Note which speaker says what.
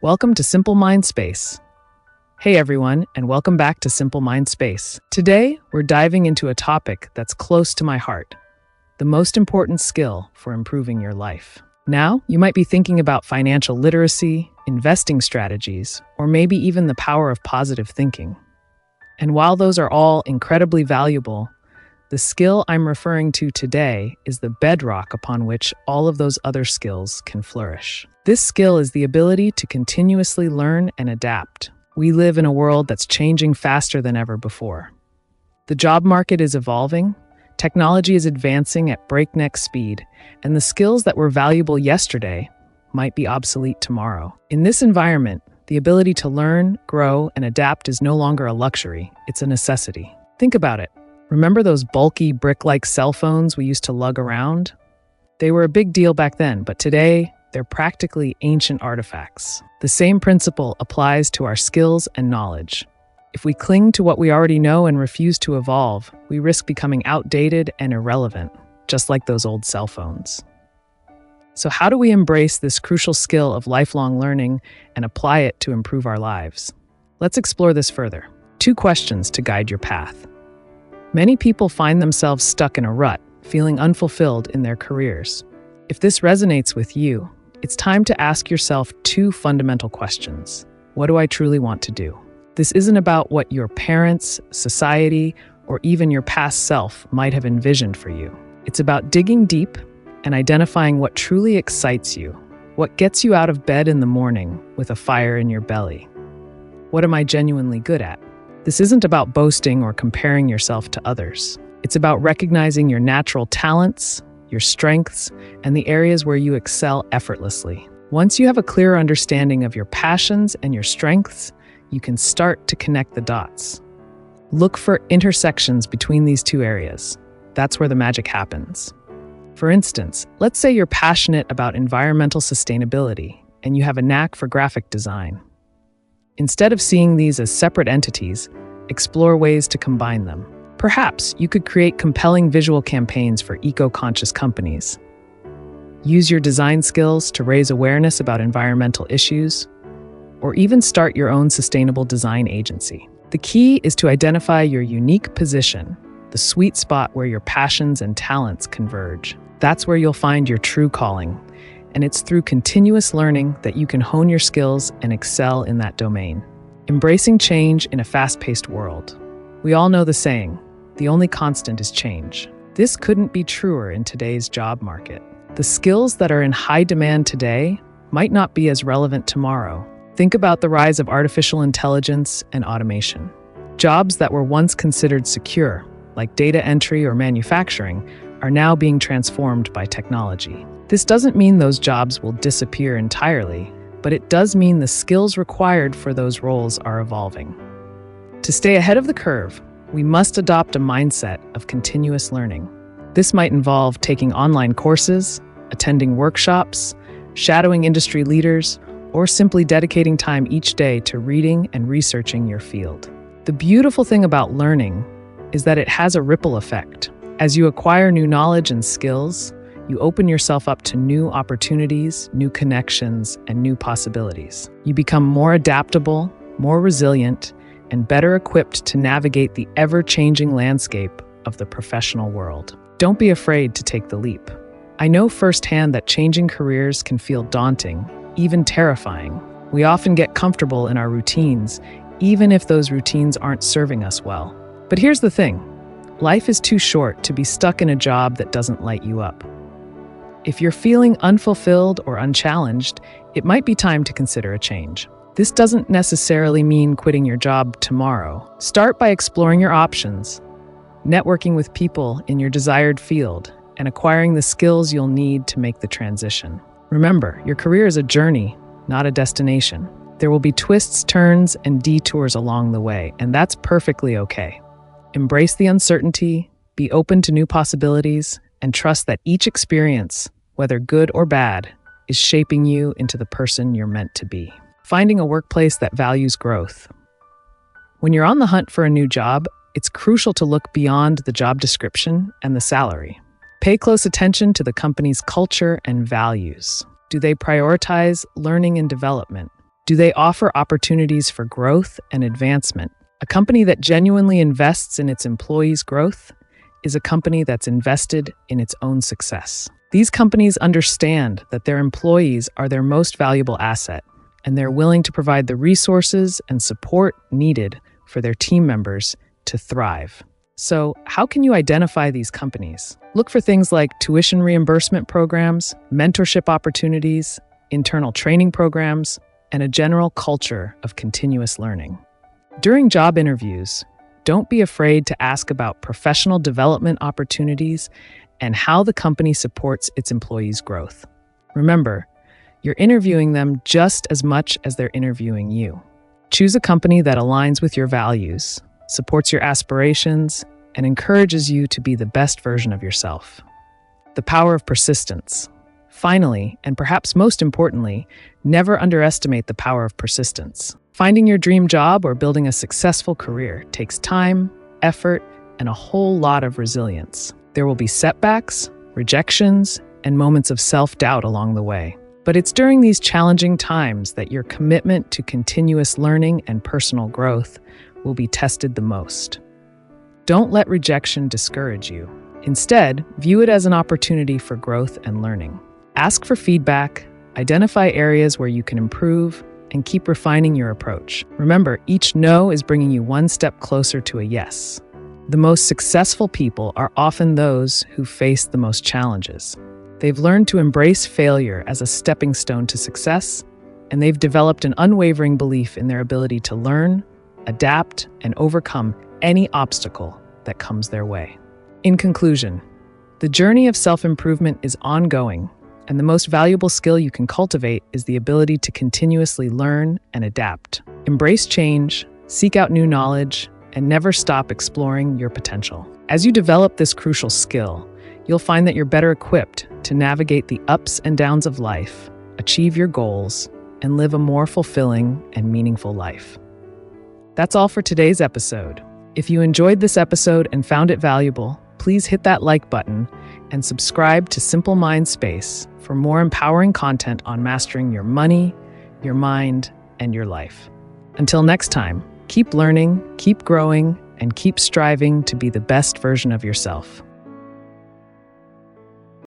Speaker 1: Welcome to Simple Mind Space. Hey everyone, and welcome back to Simple Mind Space. Today, we're diving into a topic that's close to my heart, the most important skill for improving your life. Now, you might be thinking about financial literacy, investing strategies, or maybe even the power of positive thinking. And while those are all incredibly valuable, the skill I'm referring to today is the bedrock upon which all of those other skills can flourish. This skill is the ability to continuously learn and adapt. We live in a world that's changing faster than ever before. The job market is evolving, technology is advancing at breakneck speed, and the skills that were valuable yesterday might be obsolete tomorrow. In this environment, the ability to learn, grow, and adapt is no longer a luxury, it's a necessity. Think about it. Remember those bulky, brick-like cell phones we used to lug around? They were a big deal back then, but today, they're practically ancient artifacts. The same principle applies to our skills and knowledge. If we cling to what we already know and refuse to evolve, we risk becoming outdated and irrelevant, just like those old cell phones. So how do we embrace this crucial skill of lifelong learning and apply it to improve our lives? Let's explore this further. 2 questions to guide your path. Many people find themselves stuck in a rut, feeling unfulfilled in their careers. If this resonates with you, it's time to ask yourself 2 fundamental questions. What do I truly want to do? This isn't about what your parents, society, or even your past self might have envisioned for you. It's about digging deep and identifying what truly excites you, what gets you out of bed in the morning with a fire in your belly. What am I genuinely good at? This isn't about boasting or comparing yourself to others. It's about recognizing your natural talents, your strengths, and the areas where you excel effortlessly. Once you have a clearer understanding of your passions and your strengths, you can start to connect the dots. Look for intersections between these 2 areas. That's where the magic happens. For instance, let's say you're passionate about environmental sustainability and you have a knack for graphic design. Instead of seeing these as separate entities, explore ways to combine them. Perhaps you could create compelling visual campaigns for eco-conscious companies. Use your design skills to raise awareness about environmental issues, or even start your own sustainable design agency. The key is to identify your unique position, the sweet spot where your passions and talents converge. That's where you'll find your true calling, and it's through continuous learning that you can hone your skills and excel in that domain. Embracing change in a fast-paced world. We all know the saying, the only constant is change. This couldn't be truer in today's job market. The skills that are in high demand today might not be as relevant tomorrow. Think about the rise of artificial intelligence and automation. Jobs that were once considered secure, like data entry or manufacturing, are now being transformed by technology. This doesn't mean those jobs will disappear entirely, but it does mean the skills required for those roles are evolving. To stay ahead of the curve, we must adopt a mindset of continuous learning. This might involve taking online courses, attending workshops, shadowing industry leaders, or simply dedicating time each day to reading and researching your field. The beautiful thing about learning is that it has a ripple effect. As you acquire new knowledge and skills, you open yourself up to new opportunities, new connections, and new possibilities. You become more adaptable, more resilient, and better equipped to navigate the ever-changing landscape of the professional world. Don't be afraid to take the leap. I know firsthand that changing careers can feel daunting, even terrifying. We often get comfortable in our routines, even if those routines aren't serving us well. But here's the thing. Life is too short to be stuck in a job that doesn't light you up. If you're feeling unfulfilled or unchallenged, it might be time to consider a change. This doesn't necessarily mean quitting your job tomorrow. Start by exploring your options, networking with people in your desired field, and acquiring the skills you'll need to make the transition. Remember, your career is a journey, not a destination. There will be twists, turns, and detours along the way, and that's perfectly okay. Embrace the uncertainty, be open to new possibilities, and trust that each experience, whether good or bad, is shaping you into the person you're meant to be. Finding a workplace that values growth. When you're on the hunt for a new job, it's crucial to look beyond the job description and the salary. Pay close attention to the company's culture and values. Do they prioritize learning and development? Do they offer opportunities for growth and advancement? A company that genuinely invests in its employees' growth is a company that's invested in its own success. These companies understand that their employees are their most valuable asset, and they're willing to provide the resources and support needed for their team members to thrive. So, how can you identify these companies? Look for things like tuition reimbursement programs, mentorship opportunities, internal training programs, and a general culture of continuous learning. During job interviews, don't be afraid to ask about professional development opportunities and how the company supports its employees' growth. Remember, you're interviewing them just as much as they're interviewing you. Choose a company that aligns with your values, supports your aspirations, and encourages you to be the best version of yourself. The power of persistence. Finally, and perhaps most importantly, never underestimate the power of persistence. Finding your dream job or building a successful career takes time, effort, and a whole lot of resilience. There will be setbacks, rejections, and moments of self-doubt along the way. But it's during these challenging times that your commitment to continuous learning and personal growth will be tested the most. Don't let rejection discourage you. Instead, view it as an opportunity for growth and learning. Ask for feedback, identify areas where you can improve, and keep refining your approach. Remember, each no is bringing you one step closer to a yes. The most successful people are often those who face the most challenges. They've learned to embrace failure as a stepping stone to success, and they've developed an unwavering belief in their ability to learn, adapt, and overcome any obstacle that comes their way. In conclusion, the journey of self-improvement is ongoing, and the most valuable skill you can cultivate is the ability to continuously learn and adapt. Embrace change, seek out new knowledge, and never stop exploring your potential. As you develop this crucial skill, you'll find that you're better equipped to navigate the ups and downs of life, achieve your goals, and live a more fulfilling and meaningful life. That's all for today's episode. If you enjoyed this episode and found it valuable, please hit that like button and subscribe to Simple Mind Space for more empowering content on mastering your money, your mind, and your life. Until next time, keep learning, keep growing, and keep striving to be the best version of yourself.